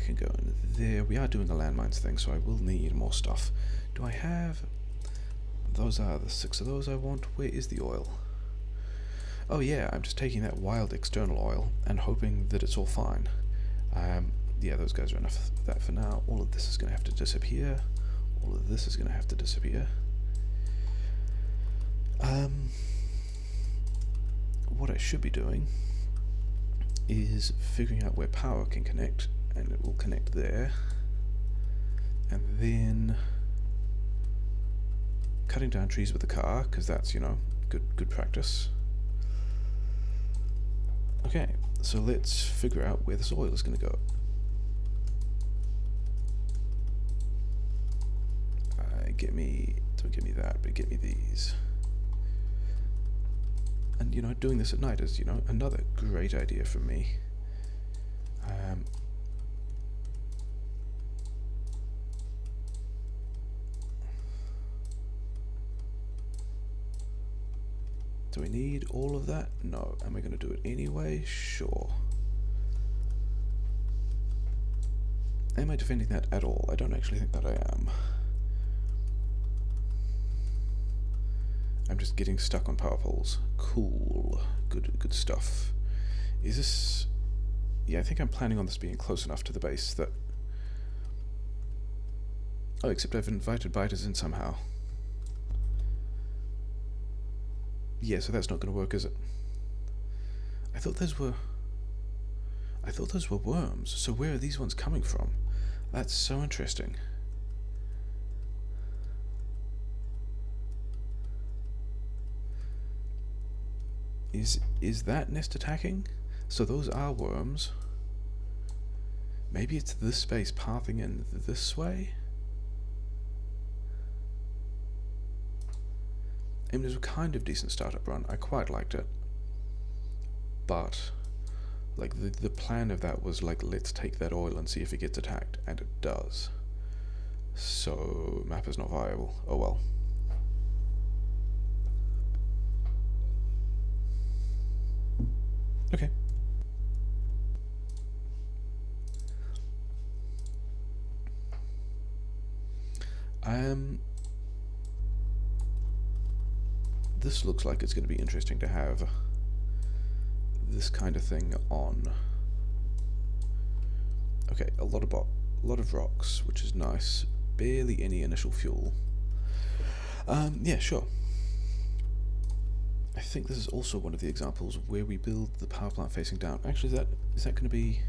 can go in there. We are doing a landmines thing, so I will need more stuff. Do I have... Those are the 6 of those I want. Where is the oil? Oh yeah, I'm just taking that wild external oil and hoping that it's all fine. Yeah, those guys are enough of that for now. All of this is going to have to disappear. All of this is going to have to disappear. What I should be doing is figuring out where power can connect, and it will connect there. And then cutting down trees with the car, because that's, you know, good practice. Okay, so let's figure out where this oil is going to go. Don't get me that, but get me these. And, you know, doing this at night is, you know, another great idea for me. Do we need all of that? No. Am I going to do it anyway? Sure. Am I defending that at all? I don't actually think that I am. I'm just getting stuck on power poles. Cool. Good stuff. Is this... Yeah, I think I'm planning on this being close enough to the base that... Oh, except I've invited biters in somehow. Yeah, so that's not going to work, is it? I thought those were worms. So where are these ones coming from? That's so interesting. Is that nest attacking? So those are worms. Maybe it's this space pathing in this way? I mean, it was a kind of decent startup run. I quite liked it. But, like, the plan of that was, like, let's take that oil and see if it gets attacked. And it does. So, map is not viable. Oh well. Okay. This looks like it's going to be interesting to have this kind of thing on. Okay, a lot of rocks, which is nice. Barely any initial fuel. Yeah, sure. I think this is also one of the examples where we build the power plant facing down. Actually, is that going to be...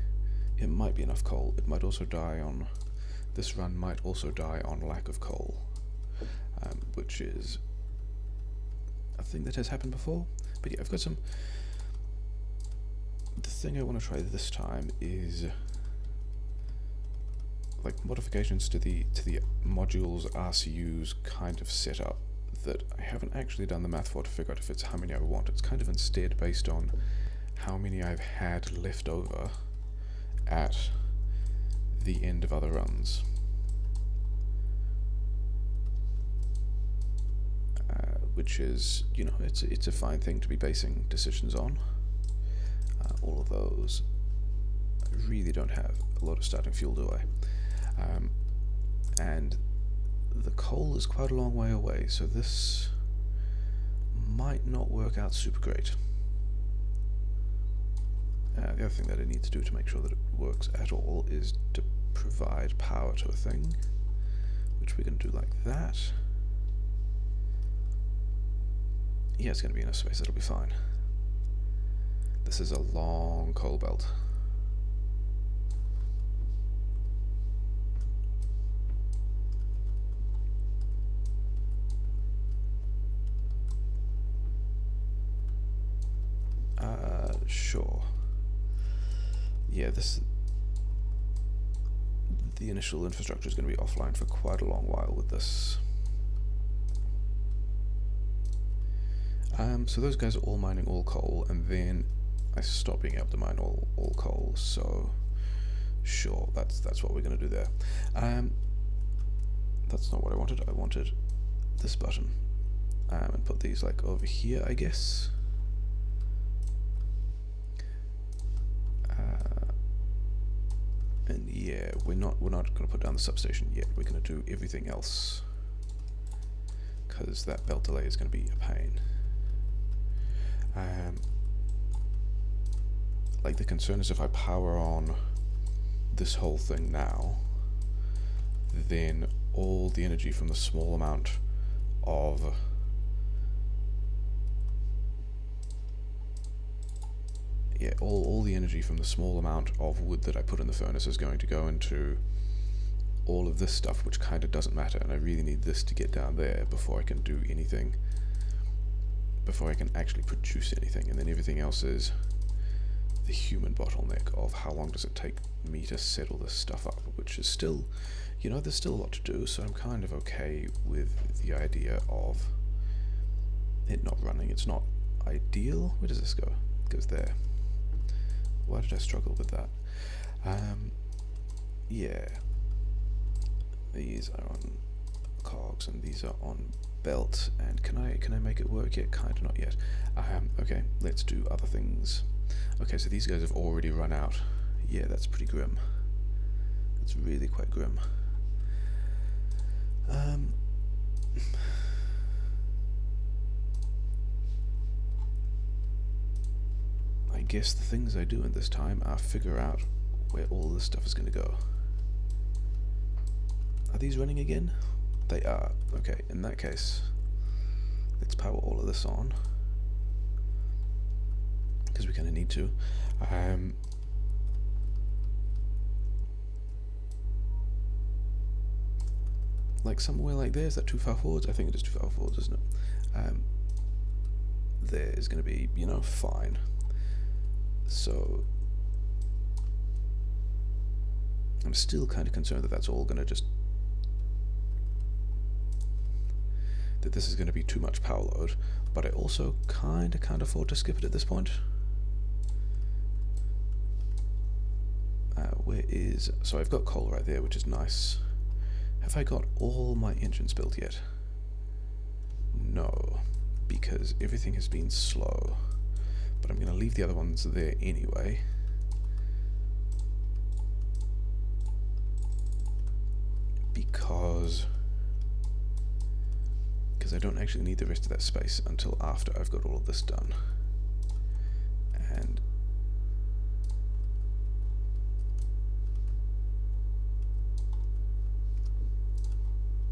It might be enough coal. It might also die on... This run might also die on lack of coal. Which is a thing that has happened before. But yeah, I've got some... The thing I want to try this time is... like modifications to the module's RCU's kind of setup that I haven't actually done the math for to figure out if it's how many I want. It's kind of instead based on how many I've had left over at the end of other runs. Which is, you know, it's a fine thing to be basing decisions on. All of those. I really don't have a lot of starting fuel, do I? And the coal is quite a long way away, so this might not work out super great. The other thing that I need to do to make sure that it works at all is to provide power to a thing, which we're going to do like that. Yeah, it's going to be enough space, it'll be fine. This is a long coal belt. Sure. Yeah, the initial infrastructure is going to be offline for quite a long while with this. So those guys are all mining all coal, and then I stop being able to mine all coal, so sure, that's what we're going to do there. That's not what I wanted. I wanted this button, and put these like over here, I guess. And yeah, we're not going to put down the substation yet. We're going to do everything else, because that belt delay is going to be a pain. Like, the concern is if I power on this whole thing now, then all the energy from the small amount of all the energy from the small amount of wood that I put in the furnace is going to go into all of this stuff, which kind of doesn't matter, and I really need this to get down there before I can do anything, before I can actually produce anything, and then everything else is the human bottleneck of how long does it take me to set all this stuff up, which is still, you know, there's still a lot to do, so I'm kind of okay with the idea of it not running. It's not ideal. Where does this go? It goes there. Why did I struggle with that? Yeah. These are on cogs and these are on belt, and can I make it work yet? Kinda not yet. Okay, let's do other things. Okay, so these guys have already run out. Yeah, that's pretty grim. That's really quite grim. I guess the things I do in this time are figure out where all this stuff is going to go. Are these running again? They are. Okay, in that case, let's power all of this on, because we kind of need to. Like somewhere like there, is that too far forwards? I think it is too far forwards, isn't it? There is going to be, you know, fine. So I'm still kind of concerned that that's all going to just, that this is going to be too much power load, but I also kind of can't afford to skip it at this point. Where is, so I've got coal right there, which is nice. Have I got all my engines built yet? No, because everything has been slow, but I'm going to leave the other ones there anyway. Because I don't actually need the rest of that space until after I've got all of this done. And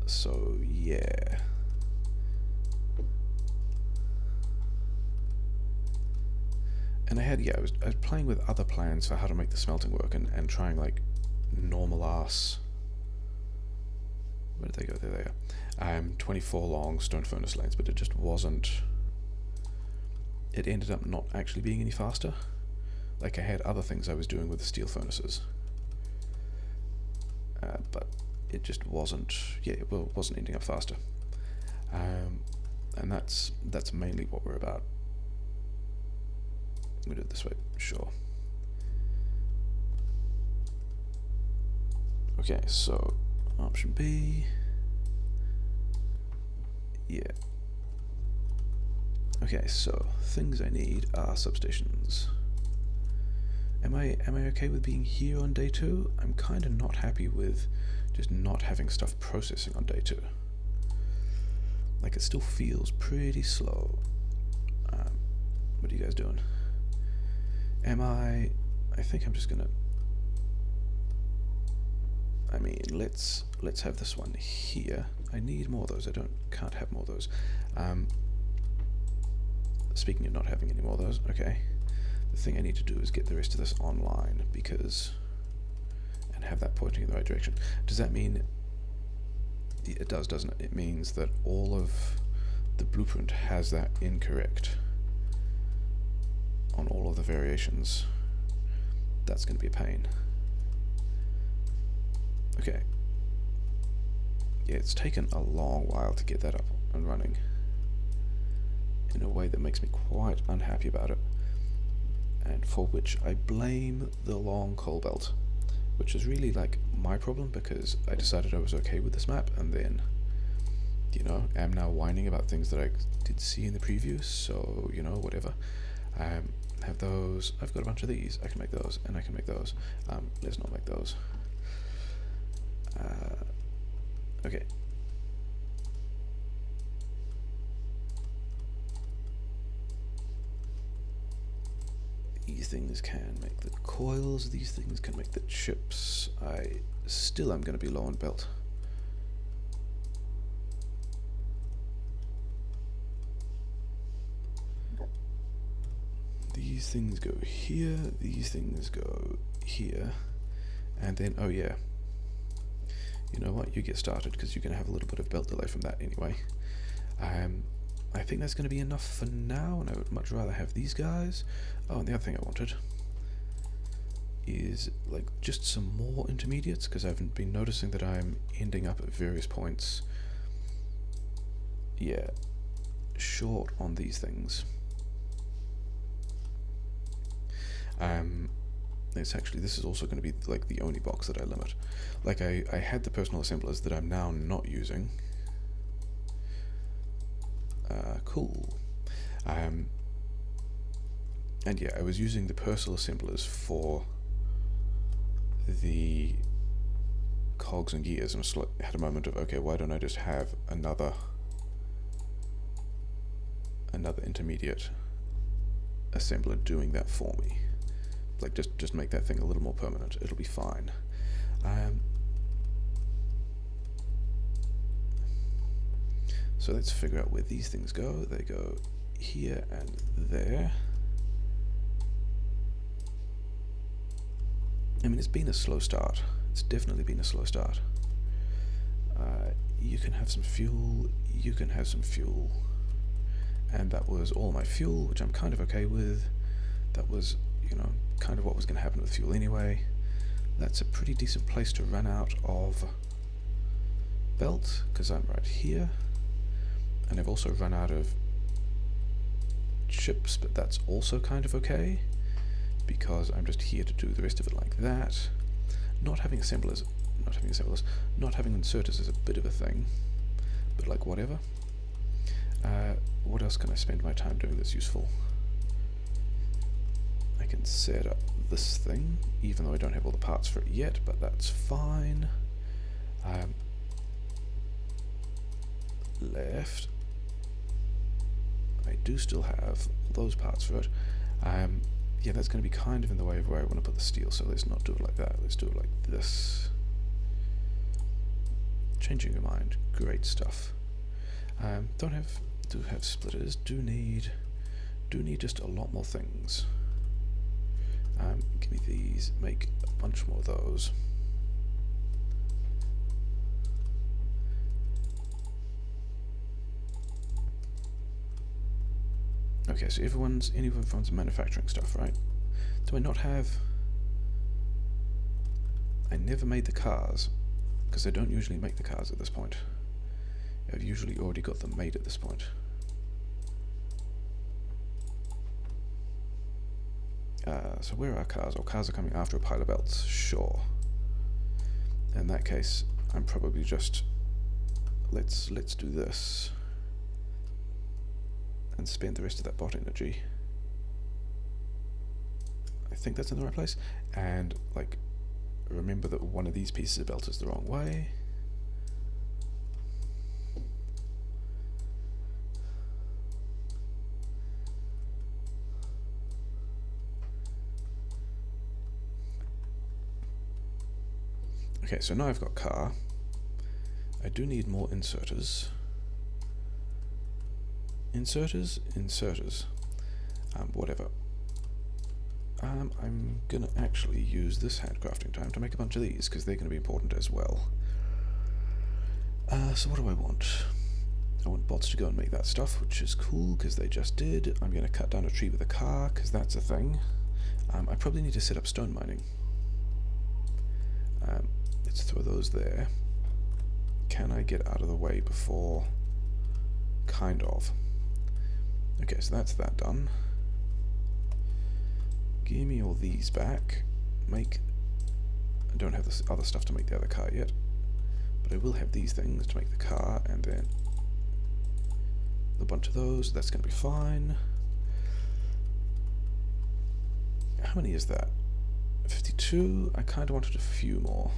so yeah. And I was playing with other plans for how to make the smelting work, and trying like normal ass, where did they go? There they are. 24 long stone furnace lanes, but it just wasn't, it ended up not actually being any faster. Like, I had other things I was doing with the steel furnaces, but it just wasn't, it wasn't ending up faster. And that's mainly what we're about. We do it this way, sure. Okay, so option B. Yeah. Okay, so things I need are substations. Am I okay with being here on day 2? I'm kind of not happy with just not having stuff processing on day 2. Like, it still feels pretty slow. What are you guys doing? I think I'm just gonna, I mean, let's have this one here. I need more of those. Can't have more of those. Speaking of not having any more of those, okay. The thing I need to do is get the rest of this online, and have that pointing in the right direction. Does that mean, it does, doesn't it? It means that all of the blueprint has that incorrect on all of the variations. That's going to be a pain. Okay. Yeah, it's taken a long while to get that up and running in a way that makes me quite unhappy about it, and for which I blame the long coal belt, which is really like my problem, because I decided I was okay with this map, and then, you know, am now whining about things that I did see in the preview, so, you know, whatever. have those. I've got a bunch of these. I can make those, and I can make those. Let's not make those. Okay. These things can make the coils. These things can make the chips. I still am going to be low on belt. These things go here, these things go here, and then, oh yeah, you know what, you get started, because you're going to have a little bit of belt delay from that anyway. I think that's going to be enough for now, and I would much rather have these guys. Oh, and the other thing I wanted is, like, just some more intermediates, because I've been noticing that I'm ending up at various points, yeah, short on these things. It's actually, this is also going to be like the only box that I limit. Like I had the personal assemblers that I'm now not using. Cool. And yeah, I was using the personal assemblers for the cogs and gears, and I had a moment of, okay, why don't I just have another intermediate assembler doing that for me? Like, just make that thing a little more permanent. It'll be fine. So let's figure out where these things go. They go here and there. I mean, it's been a slow start. It's definitely been a slow start. You can have some fuel. You can have some fuel. And that was all my fuel, which I'm kind of okay with. That was, you know, kind of what was going to happen with fuel anyway. That's a pretty decent place to run out of belt, because I'm right here. And I've also run out of chips, but that's also kind of okay, because I'm just here to do the rest of it like that. Not having inserters is a bit of a thing, but like whatever. What else can I spend my time doing that's useful? I can set up this thing, even though I don't have all the parts for it yet, but that's fine. Left. I do still have those parts for it. Yeah, that's going to be kind of in the way of where I want to put the steel, so let's not do it like that. Let's do it like this. Changing your mind. Great stuff. Do have splitters. Do need just a lot more things. Give me these. Make a bunch more of those. Okay, so everyone's manufacturing stuff, right? Do I not have... I never made the cars, because I don't usually make the cars at this point. I've usually already got them made at this point. So where are cars? Oh, cars are coming after a pile of belts, sure. In that case, I'm probably just... Let's do this. And spend the rest of that bot energy. I think that's in the right place. And, like, remember that one of these pieces of belt is the wrong way. Okay, so now I've got car. I do need more inserters. Inserters? Whatever. I'm gonna actually use this handcrafting time to make a bunch of these, because they're gonna be important as well. So what do I want? I want bots to go and make that stuff, which is cool, because they just did. I'm gonna cut down a tree with a car, because that's a thing. I probably need to set up stone mining. Let's throw those there. Can I get out of the way before... Kind of. Okay, so that's that done. Give me all these back. I don't have this other stuff to make the other car yet, but I will have these things to make the car, and then a bunch of those. That's going to be fine. How many is that? 52. I kind of wanted a few more,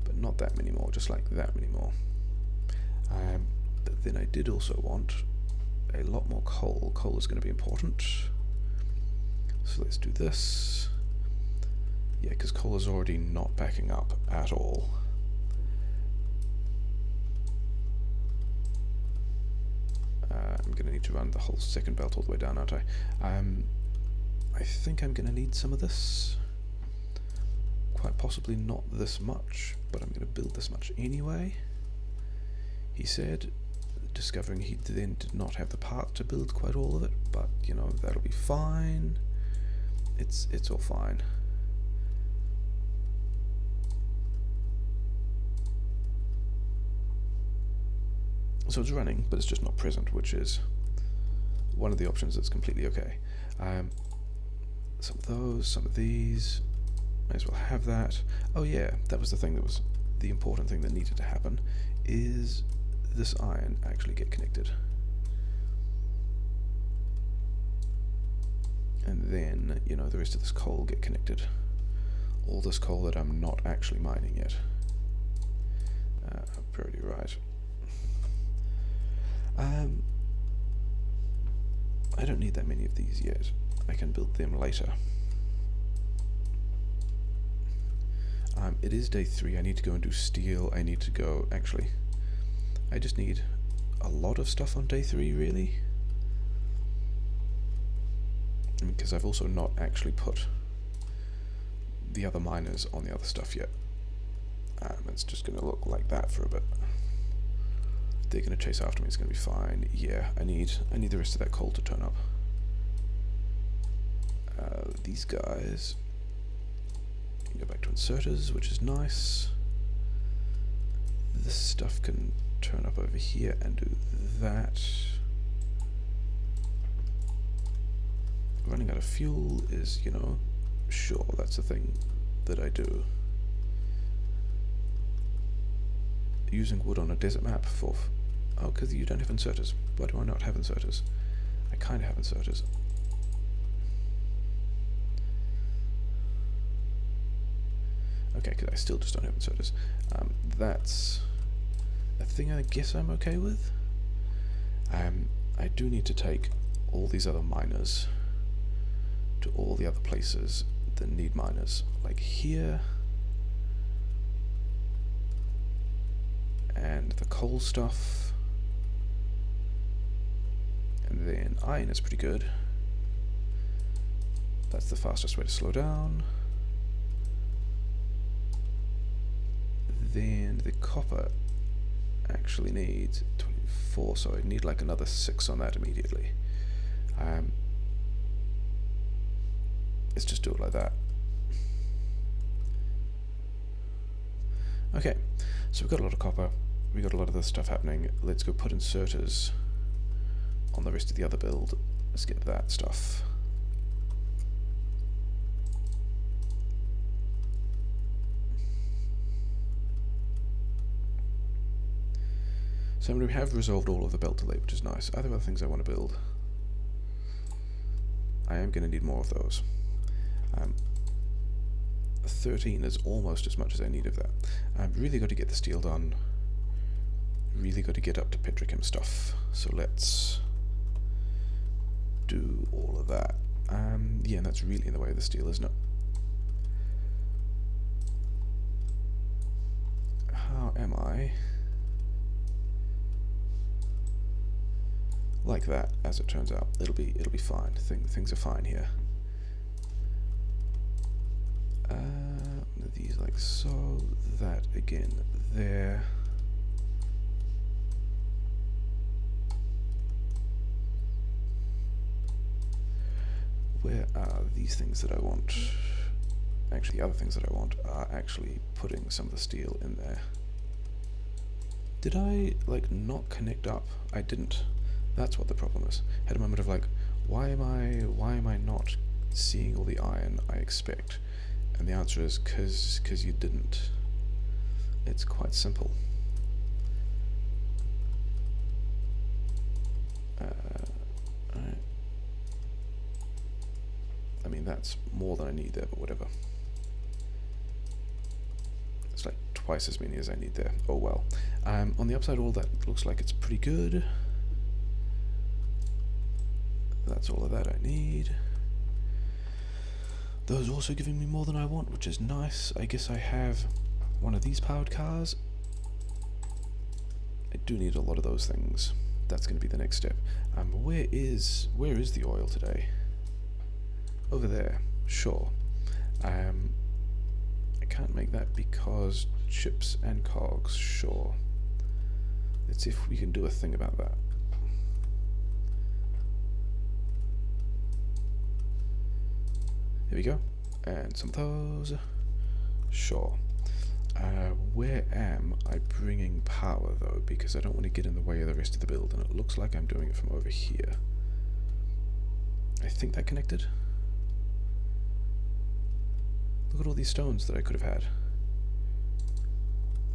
but not that many more, just like that many more. But then I did also want a lot more coal. Coal is going to be important. So let's do this. Yeah, because coal is already not backing up at all. I'm going to need to run the whole second belt all the way down, aren't I? I think I'm going to need some of this. Quite possibly not this much, but I'm going to build this much anyway. He said, discovering he then did not have the parts to build quite all of it, but you know, that'll be fine. It's all fine. So it's running, but it's just not present, which is one of the options that's completely okay. Some of those, some of these, may as well have that. Oh yeah, that was the thing that was the important thing that needed to happen, is this iron actually get connected. And then, you know, the rest of this coal get connected. All this coal that I'm not actually mining yet. Pretty right. I don't need that many of these yet. I can build them later. It is day 3. I need to go and do steel. I need to go... Actually, I just need a lot of stuff on day 3, really. Because I've also not actually put the other miners on the other stuff yet. It's just going to look like that for a bit. They're going to chase after me, it's going to be fine. Yeah, I need the rest of that coal to turn up. These guys can go back to inserters, which is nice. This stuff can turn up over here and do that. Running out of fuel is, you know, sure, that's the thing that I do. Using wood on a desert map for... Oh, because you don't have inserters. Why do I not have inserters? I kind of have inserters. Okay, because I still just don't have inserters. That's a thing I guess I'm okay with. I do need to take all these other miners to all the other places that need miners. Like here... and the coal stuff, and then iron is pretty good. That's the fastest way to slow down. Then the copper actually needs 24, so I need like another 6 on that immediately. Let's just do it like that. Okay, so we've got a lot of copper. We got a lot of this stuff happening. Let's go put inserters on the rest of the other build. Let's get that stuff. So we have resolved all of the belt delay, which is nice. Are there other things I want to build? I am going to need more of those. 13 is almost as much as I need of that. I've really got to get the steel done. Really got to get up to petrochem stuff. So let's do all of that. Yeah, and that's really in the way of the steel, isn't it? How am I? Like that, as it turns out. It'll be fine. Things are fine here. These like so, that again there. Where are these things that I want? Actually, the other things that I want are actually putting some of the steel in there. Did I like not connect up? I didn't. That's what the problem is. Had a moment of like, why am I not seeing all the iron I expect? And the answer is because you didn't. It's quite simple. Alright. I mean, that's more than I need there, but whatever. It's like twice as many as I need there. Oh well. On the upside, all that looks like it's pretty good. That's all of that I need. Those also giving me more than I want, which is nice. I guess I have one of these powered cars. I do need a lot of those things. That's going to be the next step. Where is the oil today? Over there. Sure. I can't make that because chips and cogs. Sure. Let's see if we can do a thing about that. Here we go. And some of those. Sure. Where am I bringing power though? Because I don't want to get in the way of the rest of the build, and it looks like I'm doing it from over here. I think that connected. Look at all these stones that I could have had.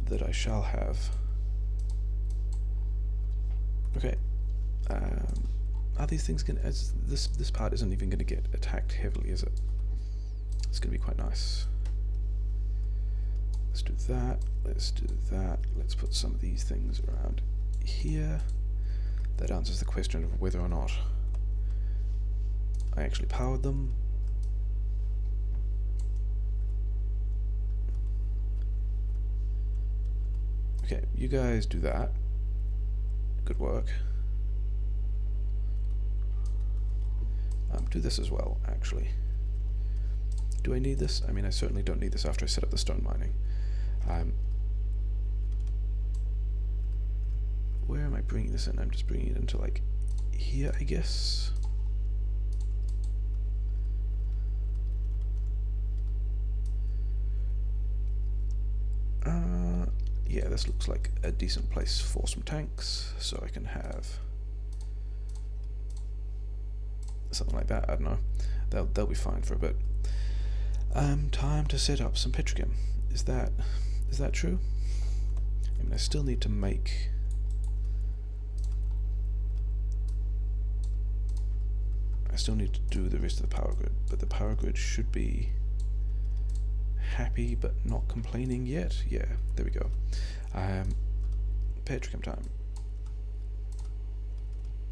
That I shall have. Okay. Are these things going to... This part isn't even going to get attacked heavily, is it? It's going to be quite nice. Let's do that. Let's do that. Let's put some of these things around here. That answers the question of whether or not I actually powered them. Okay, you guys do that. Good work. Do this as well, actually. Do I need this? I mean, I certainly don't need this after I set up the stone mining. Where am I bringing this in? I'm just bringing it into, like, here, I guess. Yeah, this looks like a decent place for some tanks, so I can have something like that. I don't know. They'll be fine for a bit. Time to set up some petrochem. Is that true? I mean, I still need to make. I still need to do the rest of the power grid, but the power grid should be happy but not complaining yet. Yeah, there we go. Petrochem time.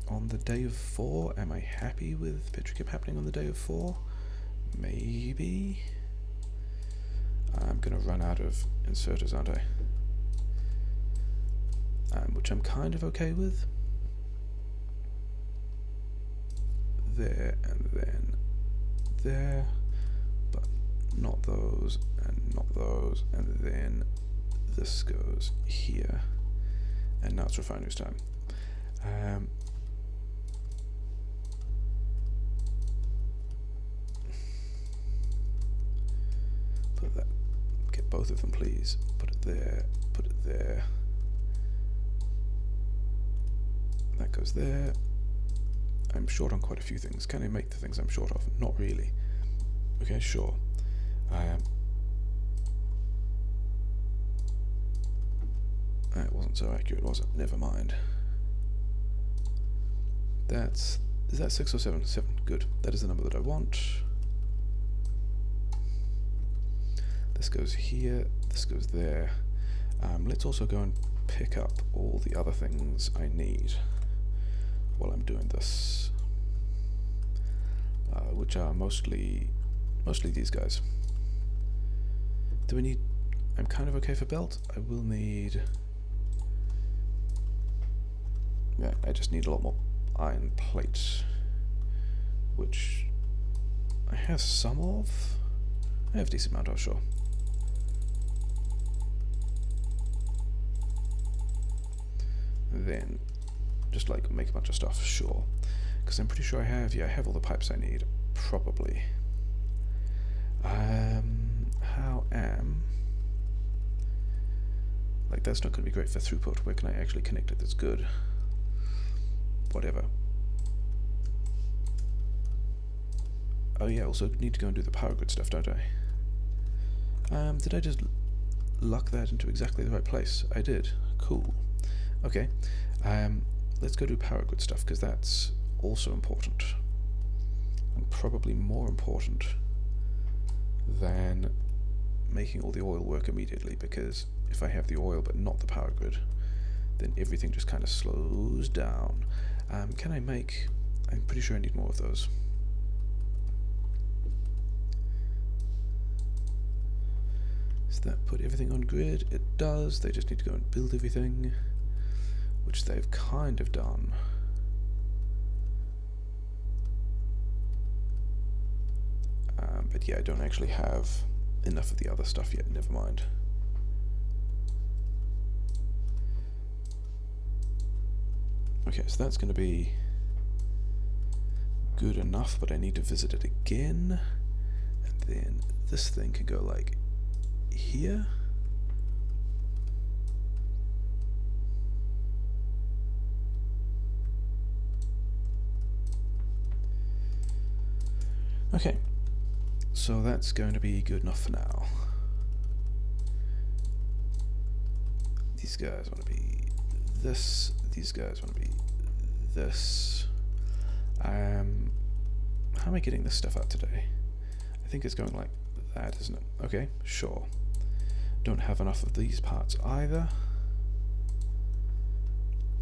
On the day of 4, am I happy with petrochem happening on the day of 4? Maybe. I'm gonna run out of inserters, aren't I? Which I'm kind of okay with. There and then there, but not those and not those, and then this goes here, and now it's refinery's time. Put that, get both of them please, put it there, put it there, that goes there. I'm short on quite a few things. Can I make the things I'm short of? Not really. Okay, sure. That wasn't so accurate, was it? Never mind. Is that 6 or 7? 7, good. That is the number that I want. This goes here, this goes there. Let's also go and pick up all the other things I need while I'm doing this, which are mostly these guys. Do we need... I'm kind of okay for belt. I will need... Yeah, I just need a lot more iron plate, which I have some of. I have a decent amount of, sure. Then just like make a bunch of stuff, sure, because I'm pretty sure I have all the pipes I need, probably. Like, that's not going to be great for throughput. Where can I actually connect it that's good? Whatever. Oh yeah, also need to go and do the power grid stuff, don't I? Did I just luck that into exactly the right place? I did. Cool. Okay. Let's go do power grid stuff, because that's also important. and probably more important than making all the oil work immediately, because if I have the oil but not the power grid, then everything just kind of slows down. Can I make... I'm pretty sure I need more of those. Does that put everything on grid? It does. They just need to go and build everything, which they've kind of done. But yeah, I don't actually have enough of the other stuff yet, never mind. Okay, so that's going to be good enough, but I need to visit it again. And then this thing can go like here. Okay, so that's going to be good enough for now. These guys want to be this, these guys want to be this. How am I getting this stuff out today? I think it's going like that, isn't it? Okay, sure. Don't have enough of these parts either.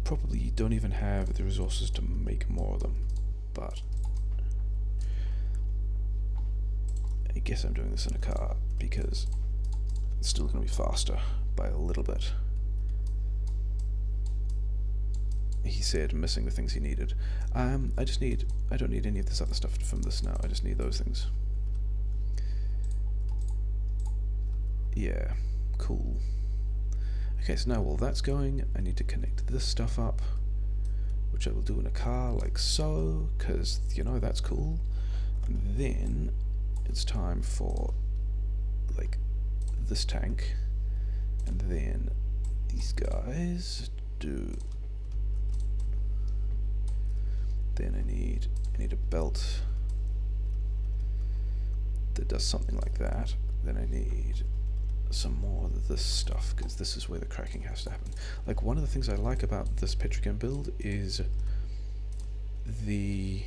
Probably don't even have the resources to make more of them, but I guess I'm doing this in a car because it's still going to be faster by a little bit. He said missing the things he needed. I don't need any of this other stuff from this now, I just need those things. Yeah, cool. Okay, so now while that's going, I need to connect this stuff up, which I will do in a car like so, because, you know, that's cool. And then it's time for, like, this tank, and then these guys do... Then I need a belt that does something like that. Then I need some more of this stuff, because this is where the cracking has to happen. Like, one of the things I like about this petrochem build is the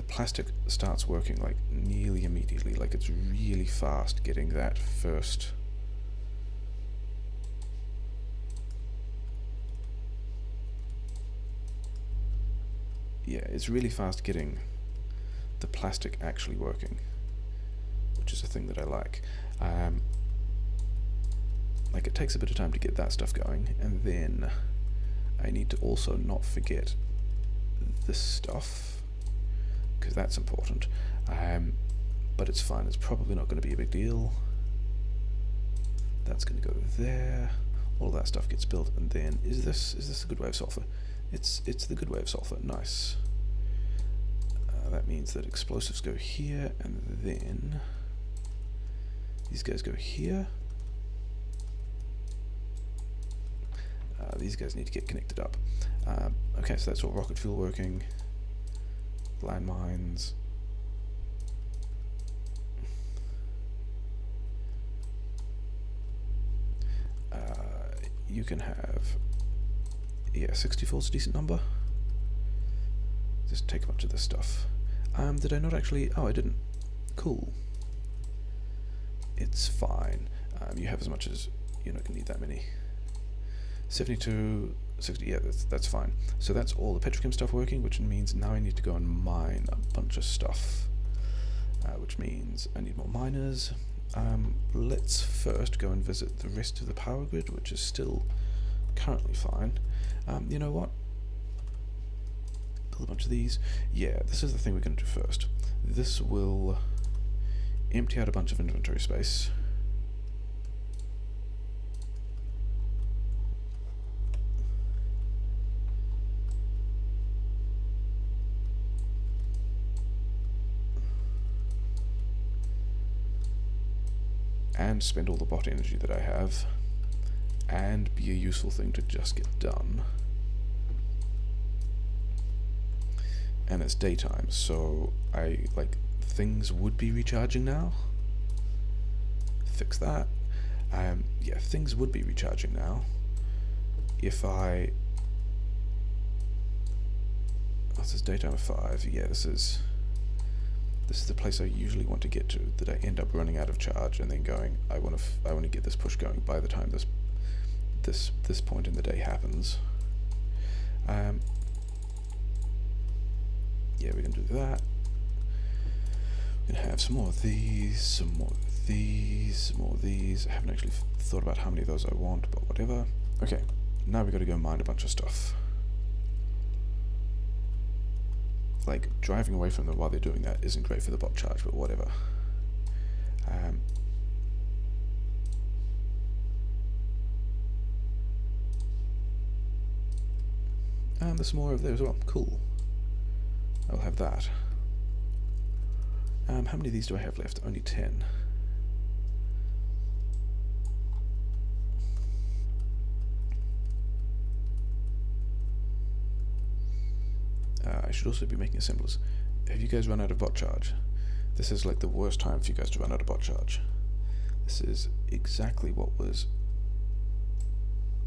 plastic starts working like nearly immediately. Like, it's really fast getting that first. Yeah, it's really fast getting the plastic actually working, which is a thing that I like. Like, it takes a bit of time to get that stuff going, and then I need to also not forget this stuff, because that's important. But it's fine, it's probably not going to be a big deal. That's going to go there. All that stuff gets built, and then is this a good wave sulfur? It's the good wave sulfur. Nice. That means that explosives go here, and then these guys go here. These guys need to get connected up. Okay, so that's all rocket fuel working. Landmines. You can have, yeah, 64 is a decent number. Just take a bunch of this stuff. Did I not actually? Oh, I didn't. Cool. It's fine. You have as much as you're not going to need that many. 72, 60. Yeah, that's fine. So that's all the petrochem stuff working, which means now I need to go and mine a bunch of stuff. Which means I need more miners. Let's first go and visit the rest of the power grid, which is still currently fine. You know what? Build a bunch of these. Yeah, this is the thing we're going to do first. This will empty out a bunch of inventory space. And spend all the bot energy that I have, and be a useful thing to just get done. And it's daytime, so things would be recharging now. Fix that. Yeah, things would be recharging now if I... Oh, this is daytime 5. Yeah, this is This is the place I usually want to get to, that I end up running out of charge and then going, I want to get this push going by the time this point in the day happens. Yeah, we can do that. We're gonna have some more of these, some more of these, some more of these. I haven't actually thought about how many of those I want, but whatever. Okay, now we got to go mine a bunch of stuff. Like, driving away from them while they're doing that isn't great for the bot charge, but whatever. And there's more over there as well. Cool. I'll have that. How many of these do I have left? Only 10. I should also be making assemblers. Have you guys run out of bot charge? This is like the worst time for you guys to run out of bot charge. This is exactly what was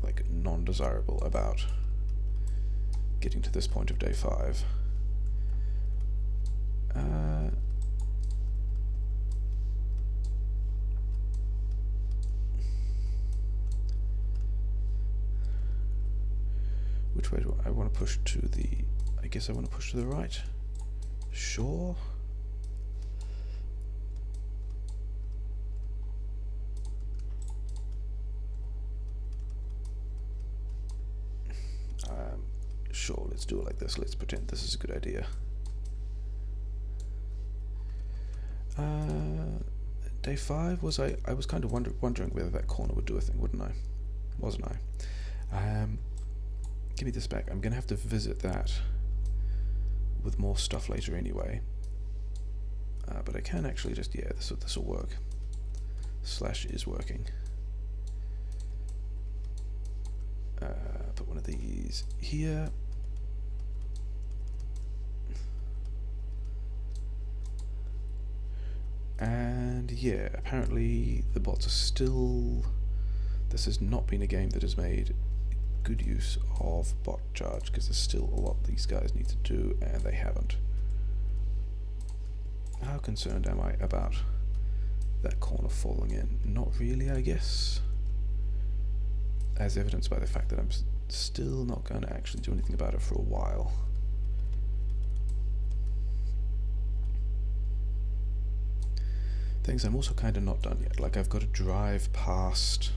like non-desirable about getting to this point of day 5. Which way do I want to push to the... I guess I want to push to the right. Sure. Sure, let's do it like this. Let's pretend this is a good idea. Day 5 was I was kind of wondering whether that corner would do a thing, wouldn't I? Wasn't I? Give me this back. I'm gonna have to visit that with more stuff later anyway. But I can actually just, yeah, this will work. Slash is working. Put one of these here. And yeah, apparently the bots are still... This has not been a game that has made good use of bot charge, because there's still a lot these guys need to do, and they haven't. How concerned am I about that corner falling in? Not really, I guess. As evidenced by the fact that I'm still not going to actually do anything about it for a while. Things I'm also kind of not done yet. Like, I've got to drive past...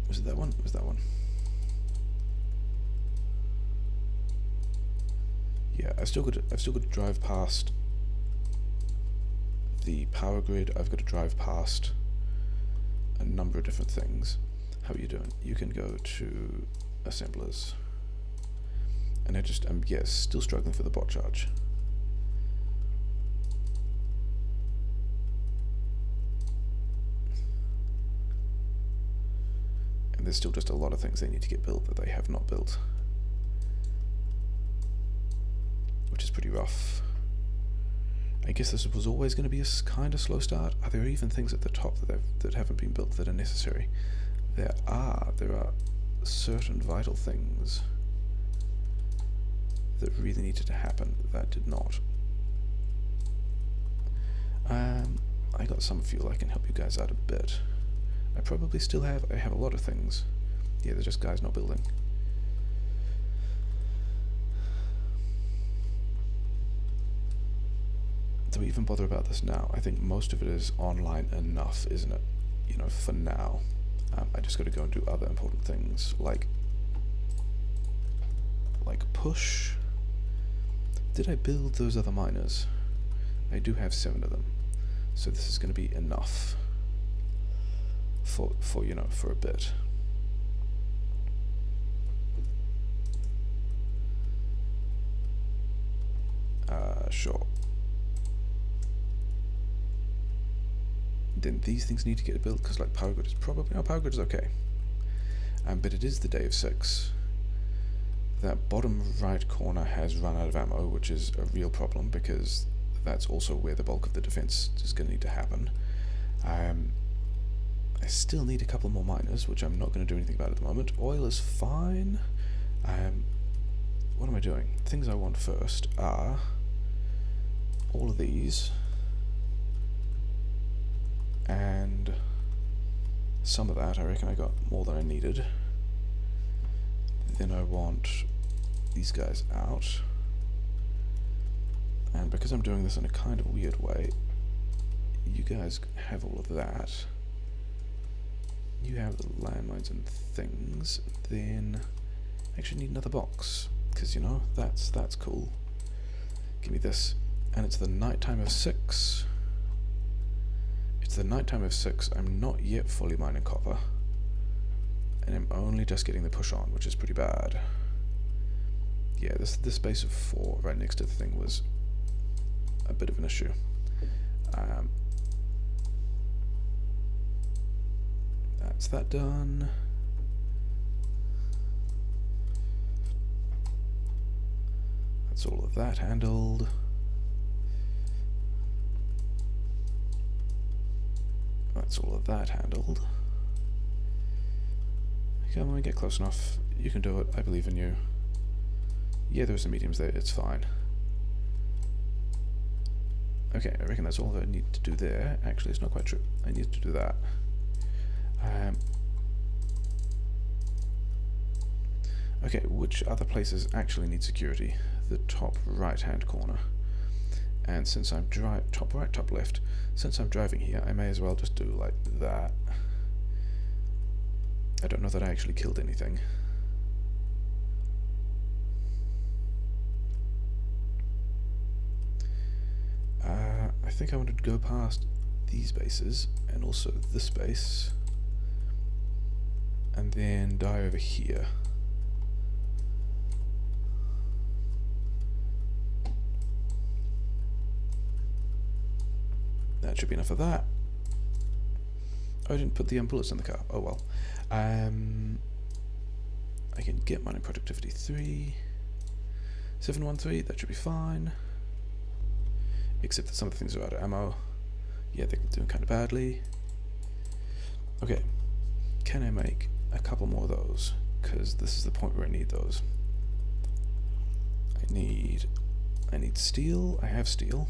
Was it that one? It was that one. Yeah, I've still got to drive past the power grid. I've got to drive past a number of different things. How are you doing? You can go to assemblers. And I'm yes, still struggling for the bot charge. And there's still just a lot of things they need to get built that they have not built, which is pretty rough. I guess this was always going to be a kind of slow start. Are there even things at the top that haven't been built that are necessary? There are certain vital things that really needed to happen that did not. I got some fuel. I can help you guys out a bit. I probably still have a lot of things. Yeah, there's just guys not building. Do we even bother about this now? I think most of it is online enough, isn't it? You know, for now. I just got to go and do other important things, like push. Did I build those other miners? I do have 7 of them, so this is going to be enough for you know, for a bit. Sure. Then these things need to get built, because like power grid is probably... Oh, power grid is okay. But it is the day of 6. That bottom right corner has run out of ammo, which is a real problem, because that's also where the bulk of the defense is going to need to happen. I still need a couple more miners, which I'm not going to do anything about at the moment. Oil is fine. What am I doing? Things I want first are all of these and some of that. I reckon I got more than I needed. Then I want these guys out, and because I'm doing this in a kind of weird way, you guys have all of that. You have the landmines and things. Then I actually need another box, because you know, that's cool. Give me this. And it's the nighttime of 6. It's the nighttime of 6. I'm not yet fully mining copper, and I'm only just getting the push on, which is pretty bad. Yeah, this base of 4 right next to the thing was a bit of an issue. That's that done. That's all of that handled. That's all of that handled. Come on, get close enough. You can do it. I believe in you. Yeah, there's some mediums there. It's fine. Okay, I reckon that's all that I need to do there. Actually, it's not quite true. I need to do that. Okay, which other places actually need security? The top right-hand corner. And since I'm top right, top left, since I'm driving here, I may as well just do like that. I don't know that I actually killed anything. I think I wanted to go past these bases and also this base, and then die over here. That should be enough of that. Oh, I didn't put the bullets in the car. Oh well. I can get mining productivity 3. 713, that should be fine. Except that some of the things are out of ammo. Yeah, they're doing kind of badly. Okay, can I make a couple more of those? Because this is the point where I need those. I need steel. I have steel.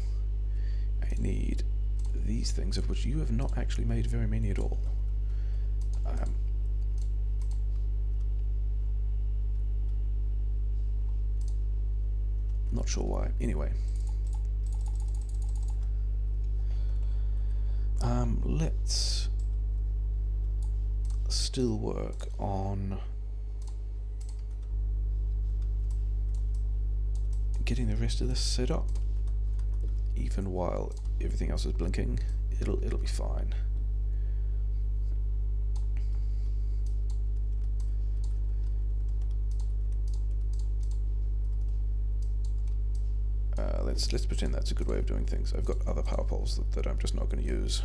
I need these things, of which you have not actually made very many at all. Not sure why. Anyway. Let's still work on getting the rest of this set up. Even while everything else is blinking, it'll be fine. Let's pretend that's a good way of doing things. I've got other power poles that I'm just not going to use.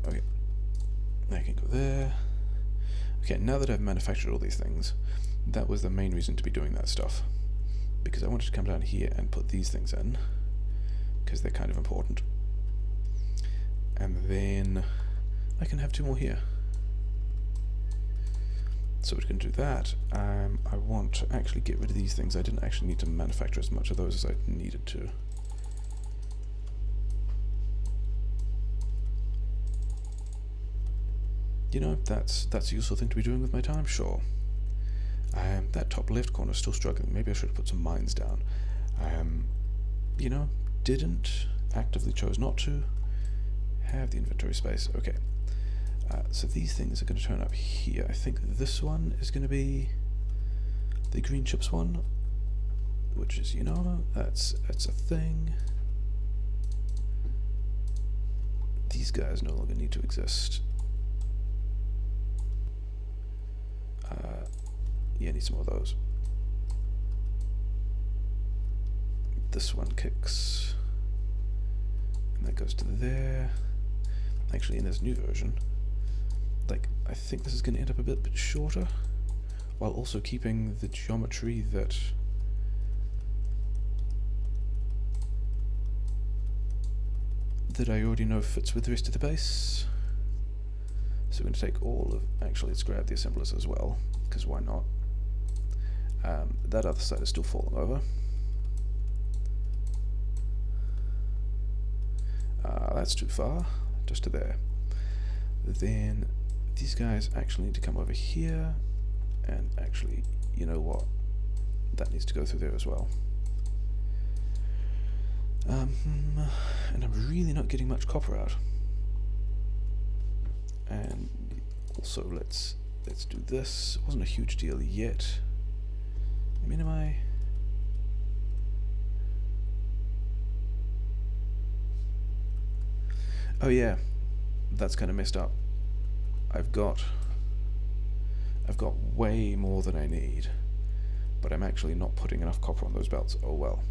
Okay, I can go there. Okay, now that I've manufactured all these things, that was the main reason to be doing that stuff, because I wanted to come down here and put these things in, because they're kind of important, and then I can have 2 more here. So we're going to do that. I want to actually get rid of these things. I didn't actually need to manufacture as much of those as I needed to. You know, that's a useful thing to be doing with my time, sure. That top left corner is still struggling. Maybe I should have put some mines down. You know, actively chose not to have the inventory space. Okay. So these things are going to turn up here. I think this one is going to be the green chips one, which is, you know, that's a thing. These guys no longer need to exist. Yeah, I need some more of those. This one kicks, and that goes to there. Actually, in this new version, like, I think this is going to end up a bit shorter, while also keeping the geometry that that I already know fits with the rest of the base. So we're going to take all of... Actually, let's grab the assemblers as well, because why not? That other side is still falling over. That's too far, just to there. Then these guys actually need to come over here, and actually, you know what? That needs to go through there as well. And I'm really not getting much copper out. And also let's do this. It wasn't a huge deal yet. I mean, am I... Oh yeah, that's kind of messed up. I've got way more than I need, but I'm actually not putting enough copper on those belts. Oh well.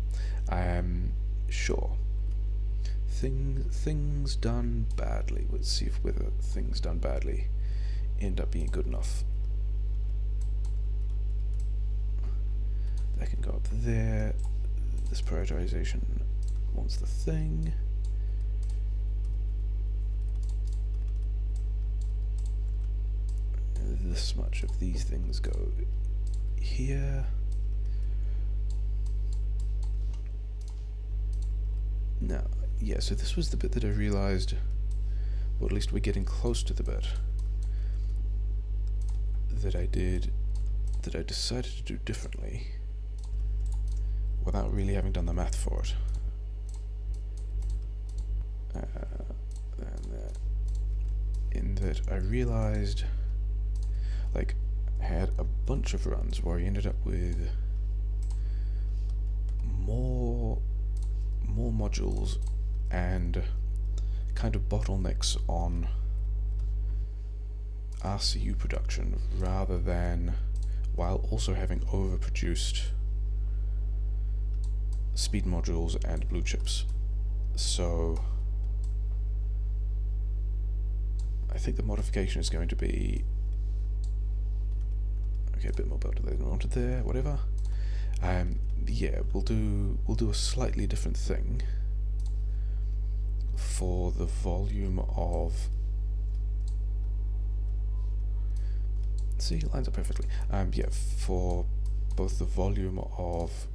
Sure. Things done badly. Let's see if whether things done badly end up being good enough. That can go up there. This prioritization wants the thing. This much of these things go here. Now, yeah, so this was the bit that I realized, or at least we're getting close to the bit that I decided to do differently without really having done the math for it. In that I realized, like, I had a bunch of runs where I ended up with more modules and kind of bottlenecks on RCU production rather than, while also having overproduced speed modules and blue chips. So I think the modification is going to be, okay, a bit more build than I wanted there, whatever. Yeah, we'll do a slightly different thing for the volume of... See, it lines up perfectly. Yeah, for both the volume of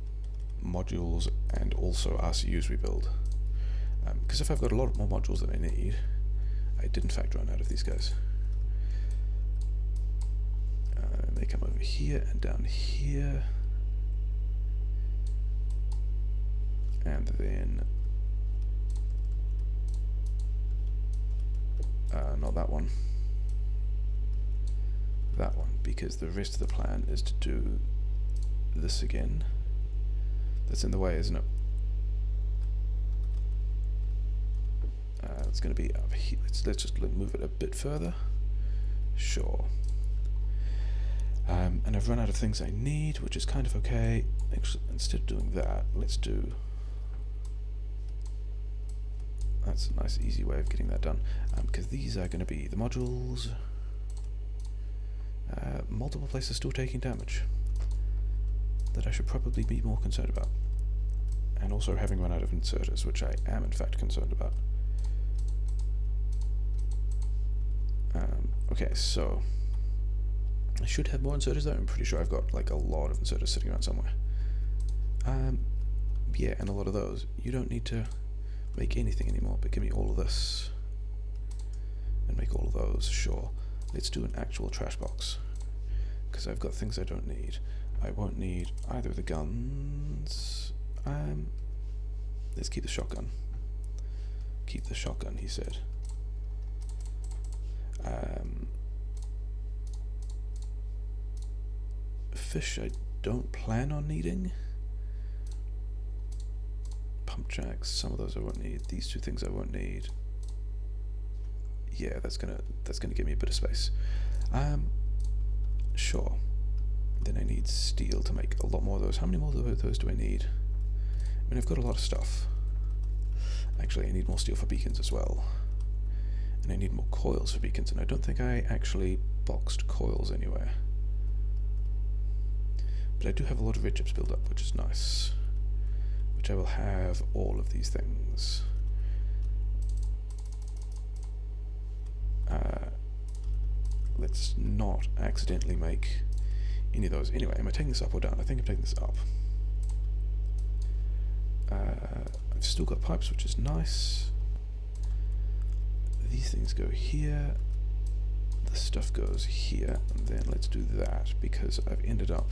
modules and also RCUs we build. Because if I've got a lot more modules than I need, I didn't factor run out of these guys. They come over here and down here. And then... not that one. That one, because the rest of the plan is to do this again. That's in the way, isn't it? It's going to be up here. Let's just move it a bit further. Sure. And I've run out of things I need, which is kind of okay. Actually, instead of doing that, let's do... That's a nice, easy way of getting that done. Because these are going to be the modules. Multiple places still taking damage that I should probably be more concerned about. And also having run out of inserters, which I am in fact concerned about. Okay, so I should have more inserters though. I'm pretty sure I've got like a lot of inserters sitting around somewhere. Yeah, and a lot of those. You don't need to make anything anymore, but give me all of this and make all of those. Sure, let's do an actual trash box, because I've got things I don't need. I won't need either of the guns. Let's keep the shotgun. Keep the shotgun, he said. Fish I don't plan on needing. Pump jacks, some of those I won't need. These two things I won't need. Yeah, that's gonna give me a bit of space. Sure. Then I need steel to make a lot more of those. How many more of those do I need? I mean, I've got a lot of stuff. Actually, I need more steel for beacons as well. And I need more coils for beacons, and I don't think I actually boxed coils anywhere. But I do have a lot of red chips built up, which is nice. Which I will have all of these things. let's not accidentally make any of those. Anyway, am I taking this up or down? I think I'm taking this up. I've still got pipes, which is nice. These things go here. This stuff goes here. And then let's do that, because I've ended up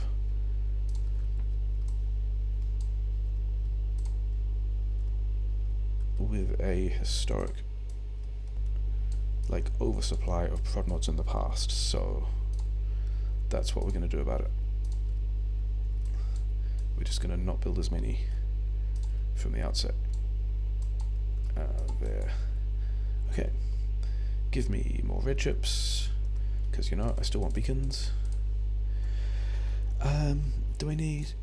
with a historic, like, oversupply of prodmods in the past, so that's what we're going to do about it. We're just going to not build as many from the outset. There. Okay. Give me more red chips, because, you know, I still want beacons. Do I need...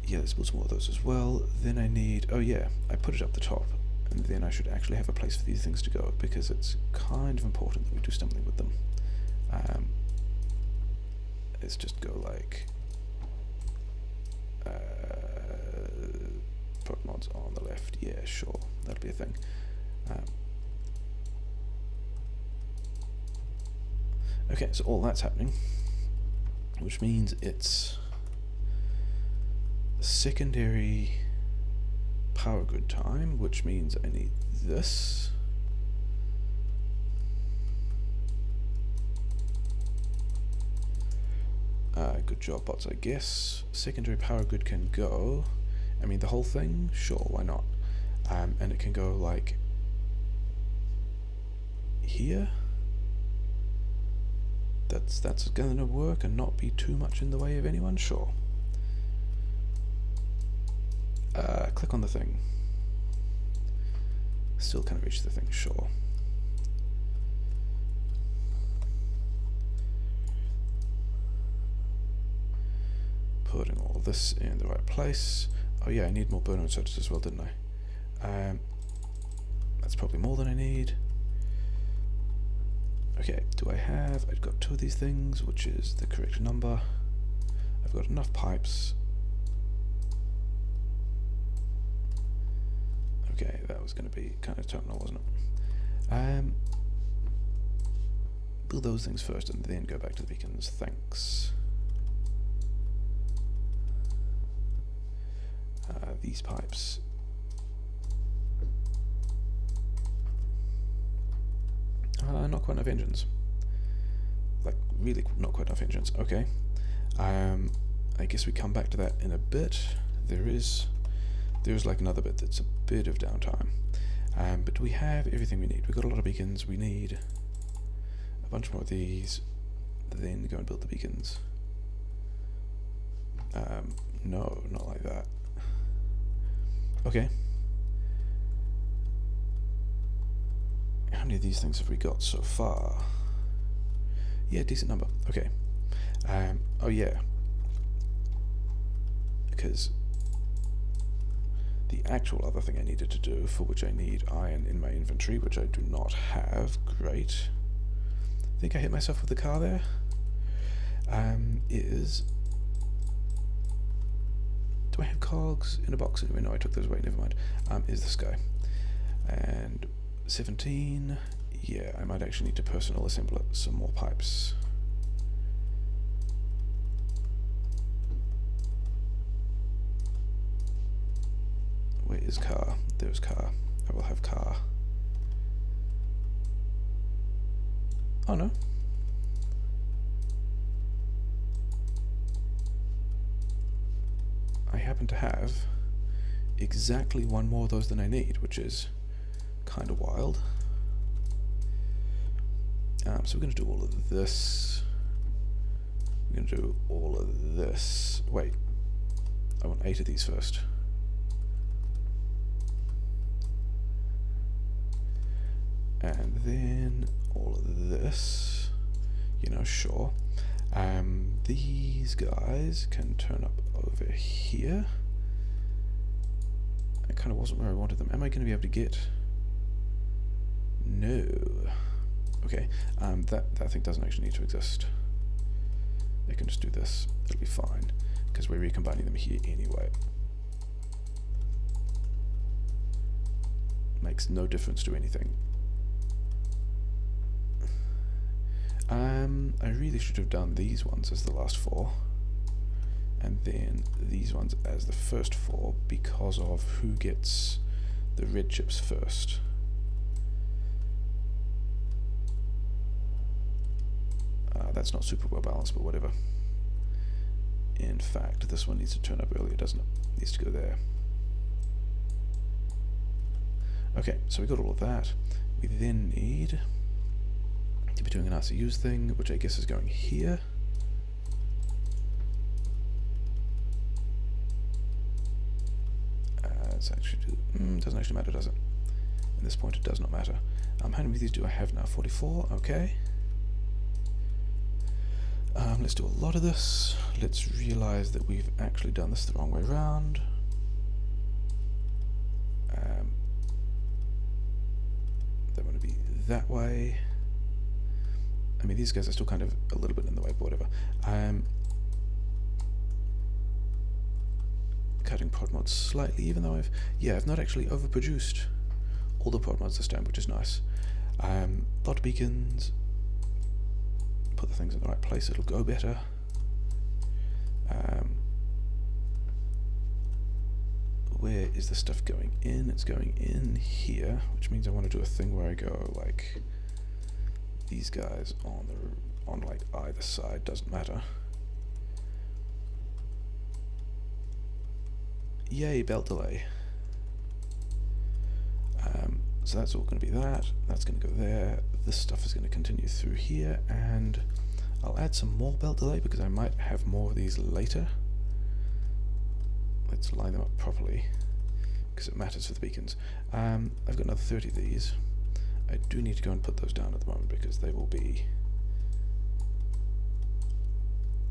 Yeah, let's build some more of those as well. Then I need... Oh yeah, I put it up the top. And then I should actually have a place for these things to go, because it's kind of important that we do something with them. Let's just go like prodmods on the left. Yeah, sure, that'll be a thing. Okay, so all that's happening, which means it's secondary power grid time, which means I need this. Good job, bots, I guess. Secondary power grid can go, I mean the whole thing, sure, why not? And it can go like here. That's going to work and not be too much in the way of anyone, sure. Click on the thing. Still can't reach the thing, sure. Putting all this in the right place. Oh yeah, I need more burner inserters as well, didn't I? That's probably more than I need. Okay, do I have... I've got 2 of these things, which is the correct number. I've got enough pipes. Okay, that was going to be kind of terminal, wasn't it? Build those things first and then go back to the beacons. Thanks. These pipes. Not quite enough engines. Like, really not quite enough engines. Okay. I guess we come back to that in a bit. There's like another bit that's a bit of downtime. But we have everything we need. We've got a lot of beacons. We need a bunch more of these. Then go and build the beacons. No, not like that. Okay. How many of these things have we got so far? Yeah, decent number. Okay. Oh yeah. Because the actual other thing I needed to do, for which I need iron in my inventory, which I do not have, great. I think I hit myself with the car there. Is... Do I have cogs in a box anyway? No, I took those away, never mind. Is this guy. And 17, yeah, I might actually need to personal assemble some more pipes. Where is car? There's car. I will have car. Oh no. I happen to have exactly 1 more of those than I need, which is kind of wild. So we're going to do all of this. We're going to do all of this. Wait, I want 8 of these first. And then all of this, you know, sure. These guys can turn up over here. It kind of wasn't where I wanted them. Am I going to be able to get... No. Okay, that thing doesn't actually need to exist. They can just do this. It'll be fine, because we're recombining them here anyway. Makes no difference to anything. I really should have done these ones as the last 4, and then these ones as the first 4, because of who gets the red chips first. That's not super well balanced, but whatever. In fact, this one needs to turn up earlier, doesn't it? Needs to go there. Okay, so we got all of that. We then need to be doing an RCUs thing, which I guess is going here. It's actually doesn't actually matter, does it? At this point, it does not matter. How many of these do I have now? 44. Okay. Let's do a lot of this. Let's realize that we've actually done this the wrong way around. They want to be that way. I mean, these guys are still kind of a little bit in the way, but whatever. Cutting prodmods slightly, even though I've not actually overproduced all the prodmods this time, which is nice. Lot of beacons. Put the things in the right place, it'll go better. Where is the stuff going in? It's going in here, which means I want to do a thing where I go like these guys on like either side, doesn't matter. Yay, belt delay. So that's all going to be that. That's going to go there. This stuff is going to continue through here, and I'll add some more belt delay because I might have more of these later. Let's line them up properly because it matters for the beacons. I've got another 30 of these. I do need to go and put those down at the moment because they will be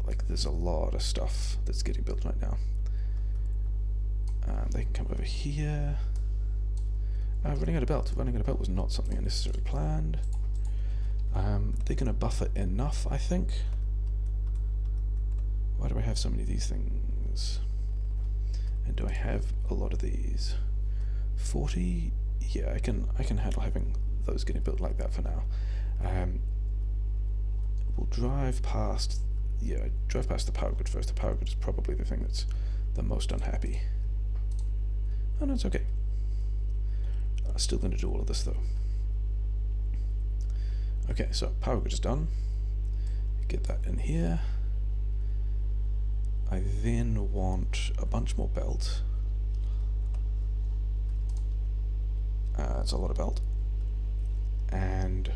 like, there's a lot of stuff that's getting built right now. They can come over here. Running out of belt. Running out of belt was not something I necessarily planned. They're going to buffer enough, I think. Why do I have so many of these things? And do I have a lot of these? 40? Yeah, I can handle having those getting built like that for now. We'll drive past the power grid first. The power grid is probably the thing that's the most unhappy. Oh no, it's okay. Still going to do all of this though. Okay, so power grid is done. Get that in here. I then want a bunch more belt. It's a lot of belt. And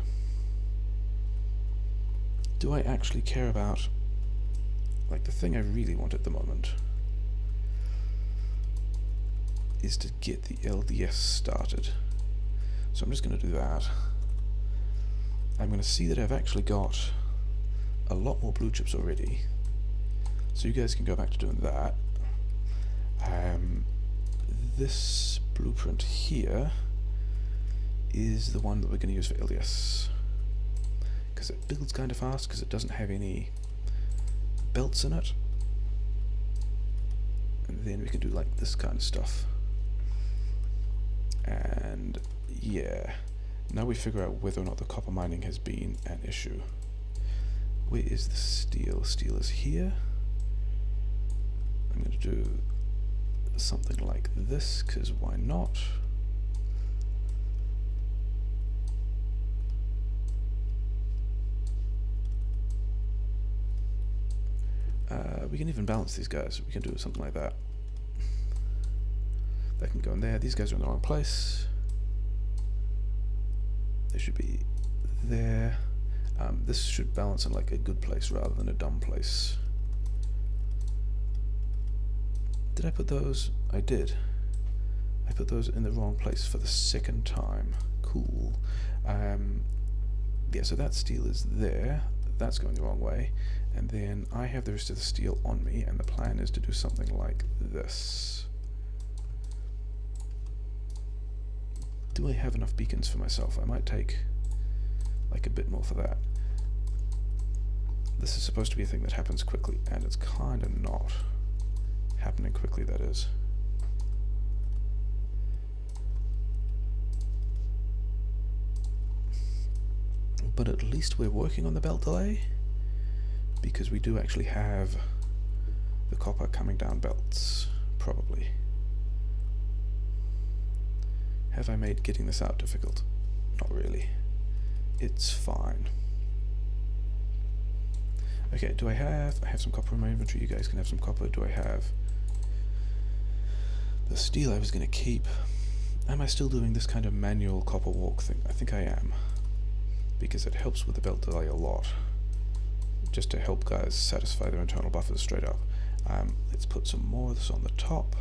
do I actually care about, like, the thing I really want at the moment is to get the LDS started. So I'm just going to do that. I'm going to see that I've actually got a lot more blue chips already. So you guys can go back to doing that. This blueprint here is the one that we're going to use for LDS. Because it builds kind of fast, because it doesn't have any belts in it. And then we can do like this kind of stuff. And yeah, now we figure out whether or not the copper mining has been an issue. Where is the steel? Steel is here. I'm going to do something like this, because why not? We can even balance these guys. We can do something like that. They can go in there. These guys are in the wrong place. They should be there. This should balance in like a good place rather than a dumb place. Did I put those? I did. I put those in the wrong place for the second time. Cool. Yeah, so that steel is there. That's going the wrong way. And then I have the rest of the steel on me, and the plan is to do something like this. Do I have enough beacons for myself? I might take like a bit more for that. This is supposed to be a thing that happens quickly, and it's kind of not happening quickly, that is. but at least we're working on the belt delay, because we do actually have the copper coming down belts, probably. Have I made getting this out difficult? Not really. It's fine. Okay, do I have some copper in my inventory? You guys can have some copper. Do I have the steel I was going to keep? Am I still doing this kind of manual copper walk thing? I think I am, because it helps with the belt delay a lot, just to help guys satisfy their internal buffers straight up. Let's put some more of this on the top,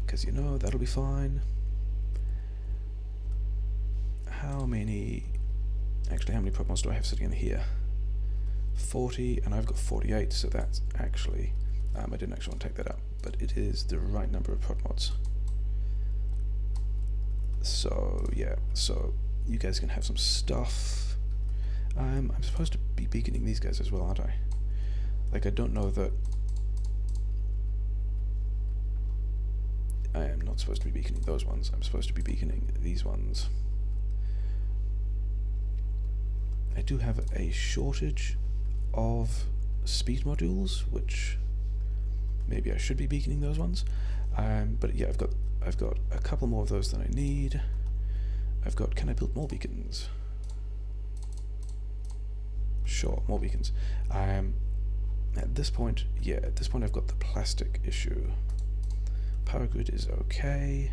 because you know that'll be fine. How many prodmods do I have sitting in here? 40, and I've got 48, so that's actually, I didn't actually want to take that out, but it is the right number of prodmods. So yeah, so you guys can have some stuff. I'm supposed to be beaconing these guys as well, aren't I? Like, I don't know that I am not supposed to be beaconing those ones. I'm supposed to be beaconing these ones. I do have a shortage of speed modules, which maybe I should be beaconing those ones. But yeah, I've got a couple more of those than I need. Can I build more beacons? Sure, more beacons. At this point I've got the plastic issue. Power grid is okay.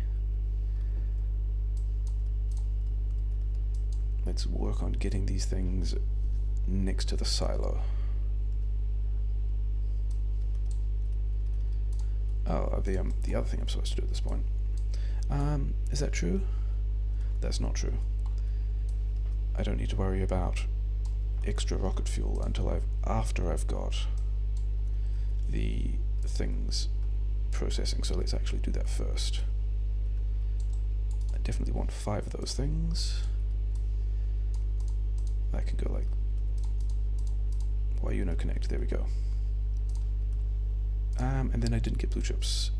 Let's work on getting these things next to the silo. Oh, the other thing I'm supposed to do at this point. Is that true? That's not true. I don't need to worry about extra rocket fuel until after I've got the things processing, so let's actually do that first. I definitely want 5 of those things. I can go like, why connect, there we go. And then I didn't get blue chips.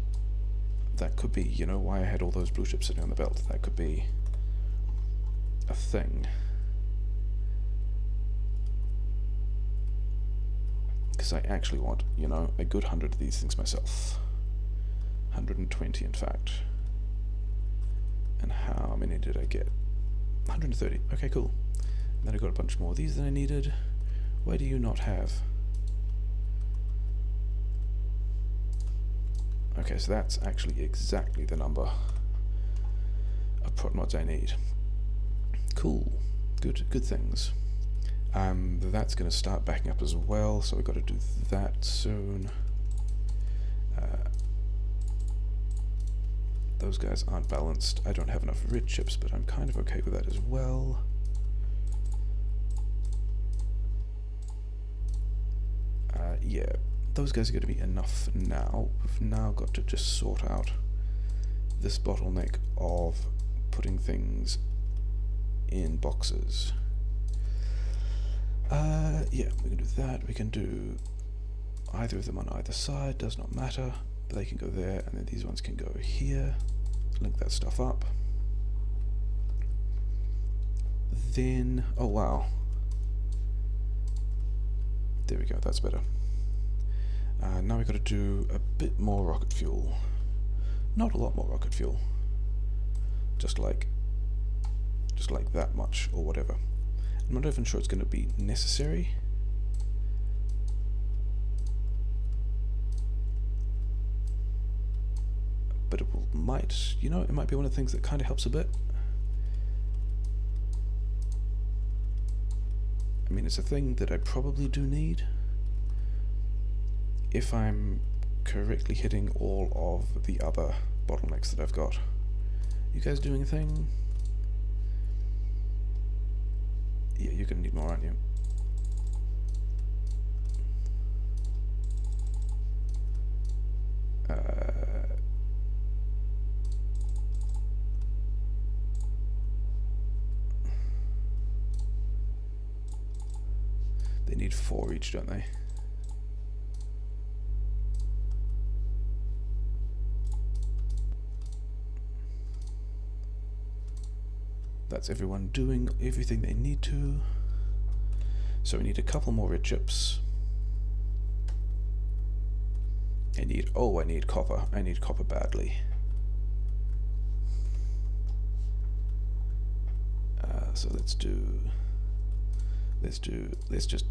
That could be, why I had all those blue chips sitting on the belt. That could be a thing. Because I actually want, a good 100 of these things myself. 120 in fact. And how many did I get? 130. Okay, cool. And then I got a bunch more of these than I needed. Why do you not have? Okay, so that's actually exactly the number of prodmods I need. Cool. Good things. That's going to start backing up as well, so we've got to do that soon. Those guys aren't balanced. I don't have enough red chips, but I'm kind of okay with that as well. Yeah, those guys are going to be enough for now. We've now got to just sort out this bottleneck of putting things in boxes. Yeah, we can do that. We can do either of them on either side, does not matter. But they can go there, and then these ones can go here. Link that stuff up. Then, oh wow. There we go, that's better. Now we've got to do a bit more rocket fuel. Not a lot more rocket fuel. Just like that much, or whatever. I'm not even sure it's going to be necessary. But it might, it might be one of the things that kind of helps a bit. I mean, it's a thing that I probably do need if I'm correctly hitting all of the other bottlenecks that I've got. You guys doing a thing? Yeah, you're gonna need more, aren't you? They need 4 each, don't they? That's everyone doing everything they need to. So we need a couple more red chips. I need copper. I need copper badly. So let's just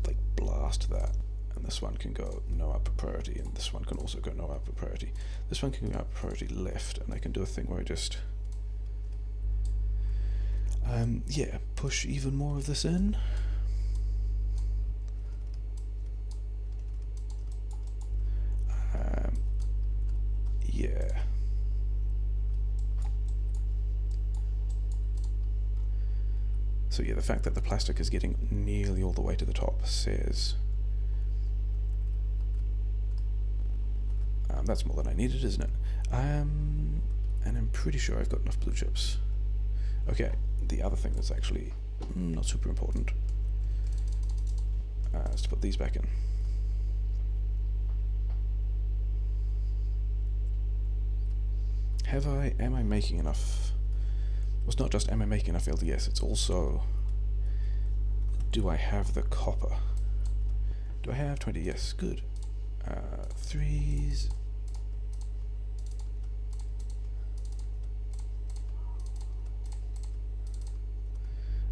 like blast that, and this one can go no upper priority, and this one can also go no upper priority. This one can go upper priority left, and I can do a thing where I just yeah, push even more of this in. Yeah. So yeah, the fact that the plastic is getting nearly all the way to the top says that's more than I needed, isn't it? And I'm pretty sure I've got enough blue chips. Okay, the other thing that's actually not super important is to put these back in. Am I making enough? Well, it's not just am I making enough LDS, it's also, do I have the copper? Do I have 20? Yes, good. 3s.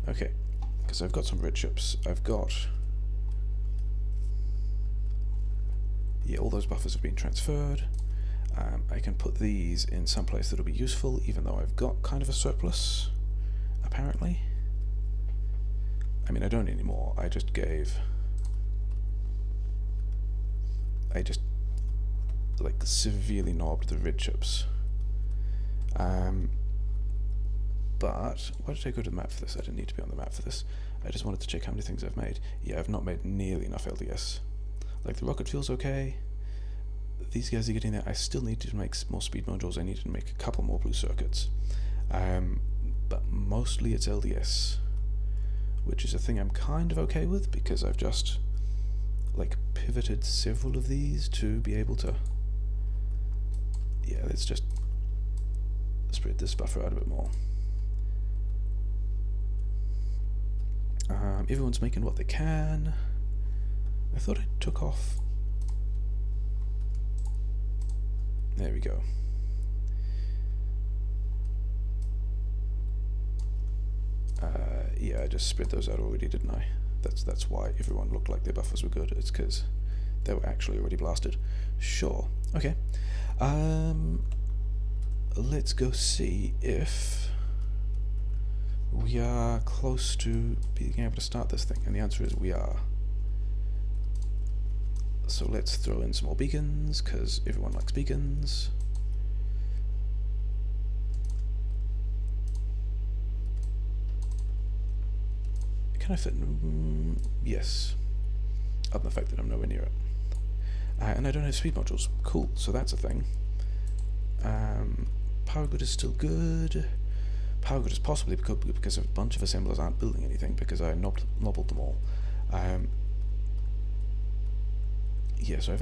Okay, because I've got some red chips. I've got, yeah, all those buffers have been transferred. I can put these in some place that'll be useful, even though I've got kind of a surplus, apparently. I mean, I don't anymore. I just like severely knobbed the red chips. But why did I go to the map for this? I didn't need to be on the map for this. I just wanted to check how many things I've made. Yeah, I've not made nearly enough LDS. Like, the rocket feels okay. These guys are getting there. I still need to make more speed modules. I need to make a couple more blue circuits. But mostly it's LDS, which is a thing I'm kind of okay with, because I've just like pivoted several of these to be able to, yeah, let's just spread this buffer out a bit more. Everyone's making what they can. I thought I took off. There we go. Yeah, I just spread those out already, didn't I? That's why everyone looked like their buffers were good. It's because they were actually already blasted. Sure. Okay. Let's go see if we are close to being able to start this thing, and the answer is we are. So let's throw in some more beacons, because everyone likes beacons. Can I fit in? Yes. Other than the fact that I'm nowhere near it. And I don't have speed modules. Cool, so that's a thing. Power grid is still good. Power grid is possibly because a bunch of assemblers aren't building anything, because I nobbled them all. Yeah, so I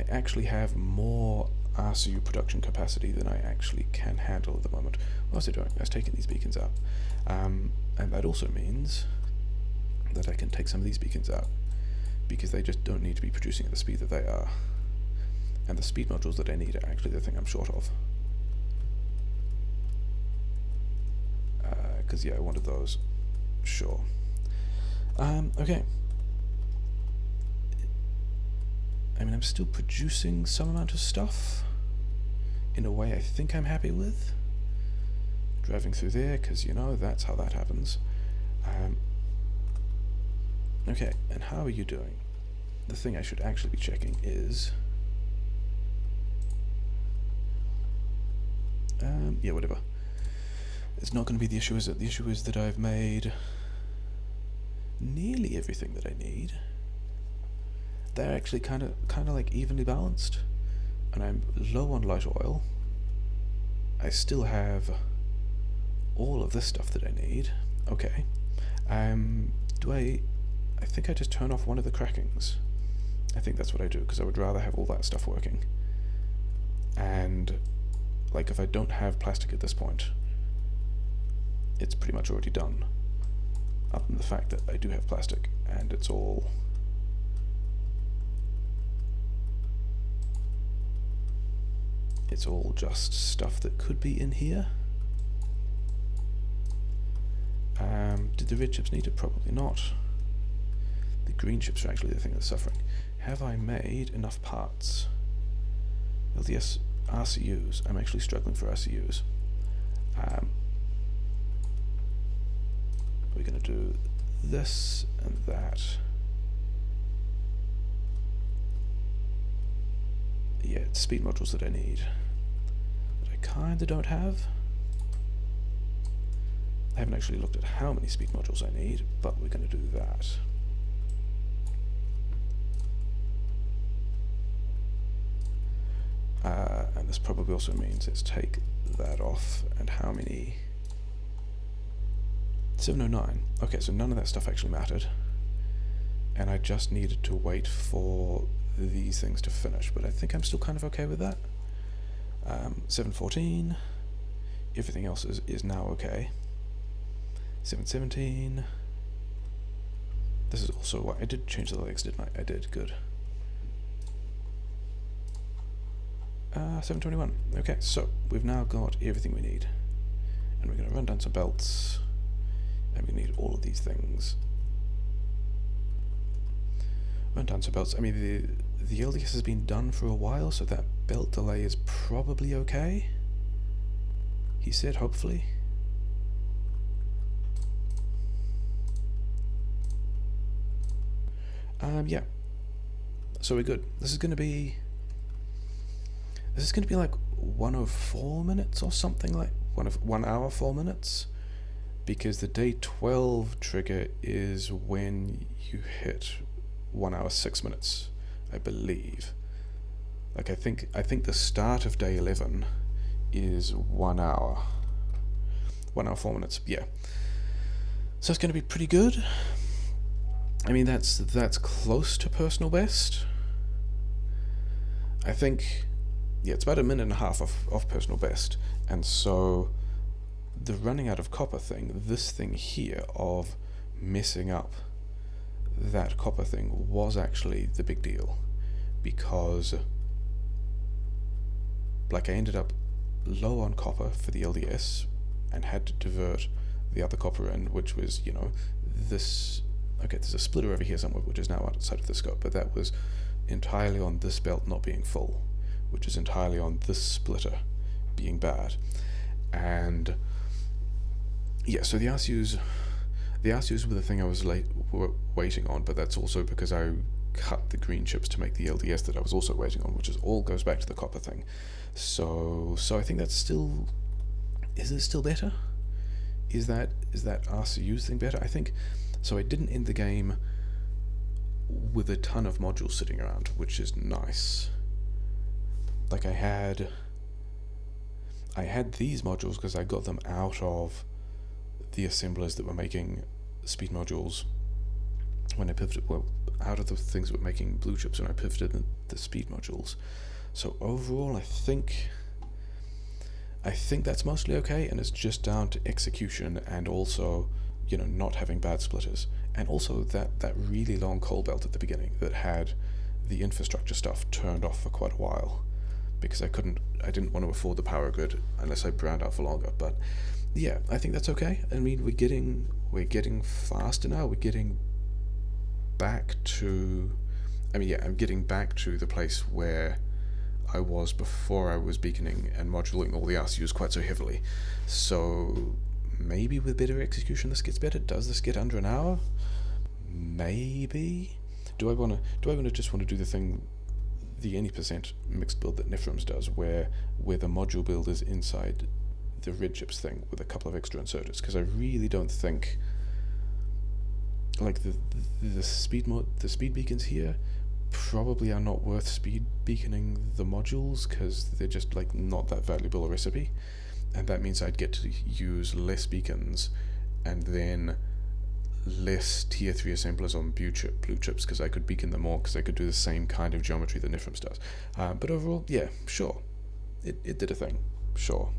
actually have more RCU production capacity than I actually can handle at the moment. What was I doing? I was taking these beacons out. And that also means that I can take some of these beacons out, because they just don't need to be producing at the speed that they are. And the speed modules that I need are actually the thing I'm short of. Because, yeah, I wanted those. Sure. Okay. I mean, I'm still producing some amount of stuff in a way I think I'm happy with. Driving through there, because, you know, that's how that happens. Okay, and how are you doing? The thing I should actually be checking is... yeah, whatever. It's not going to be the issue, is it? The issue is that I've made nearly everything that I need. They're actually kind of like evenly balanced, and I'm low on light oil. I still have all of this stuff that I need. Okay. I think I just turn off one of the crackings. I think that's what I do, because I would rather have all that stuff working. And like if I don't have plastic at this point, it's pretty much already done. Other than the fact that I do have plastic, and it's all just stuff that could be in here. Did the red chips need it? Probably not. The green chips are actually the thing that's suffering. Have I made enough parts? LDS RCUs. I'm actually struggling for RCUs. We're going to do this and that. Yeah, it's speed modules that I need. That I kinda don't have. I haven't actually looked at how many speed modules I need, but we're going to do that. And this probably also means let's take that off, and how many? 709. Okay, so none of that stuff actually mattered. And I just needed to wait for these things to finish, but I think I'm still kind of okay with that. 714. Everything else is now okay. 717. This is also why I did change the legs, didn't I? I did, good. 721. Okay, so we've now got everything we need. And we're going to run down some belts. And we need all of these things. Run down some belts. I mean, the LDS has been done for a while, so that belt delay is probably okay. He said, hopefully. Yeah. So we're good. This is going to be like 104 minutes or something, like 1 hour 4 minutes, because the day 12 trigger is when you hit 1 hour 6 minutes, I believe. Like I think the start of day 11 is 1 hour. 1 hour 4 minutes. Yeah. So it's going to be pretty good. I mean, that's close to personal best. I think, yeah, it's about 1.5 minutes of personal best. And so the running out of copper thing, this thing here of messing up that copper thing was actually the big deal, because like I ended up low on copper for the LDS and had to divert the other copper in, which was, you know, this. Okay, there's a splitter over here somewhere, which is now outside of the scope, but that was entirely on this belt not being full, which is entirely on this splitter being bad. And yeah, so the RCUs were the thing I was waiting on, but that's also because I cut the green chips to make the LDS that I was also waiting on, which all goes back to the copper thing. So I think that's still. Is it still better? Is that RCUs thing better? I think. So I didn't end the game with a ton of modules sitting around, which is nice. Like I had these modules because I got them out of the assemblers that were making speed modules when I pivoted, well, out of the things that were making blue chips when I pivoted the speed modules. So overall, I think that's mostly okay, and it's just down to execution and also, you know, not having bad splitters, and also that really long coal belt at the beginning that had the infrastructure stuff turned off for quite a while, because I didn't want to afford the power grid unless I browned out for longer. But yeah, I think that's okay. I mean, we're getting faster now. We're getting back to, I'm getting back to the place where I was before I was beaconing and moduling all the RCUs quite so heavily. So maybe with better execution this gets better. Does this get under an hour? Maybe. Do I just want to do the thing, the any percent mixed build that Nifrums does, where the module build is inside the red chips thing with a couple of extra inserters? Because I really don't think, like, the speed beacons here probably are not worth speed beaconing the modules, because they're just like not that valuable a recipe. And that means I'd get to use less beacons and then less tier 3 assemblers on blue chips, because I could beacon them more, because I could do the same kind of geometry that Nifrums does. But overall, yeah, sure, it did a thing. Sure.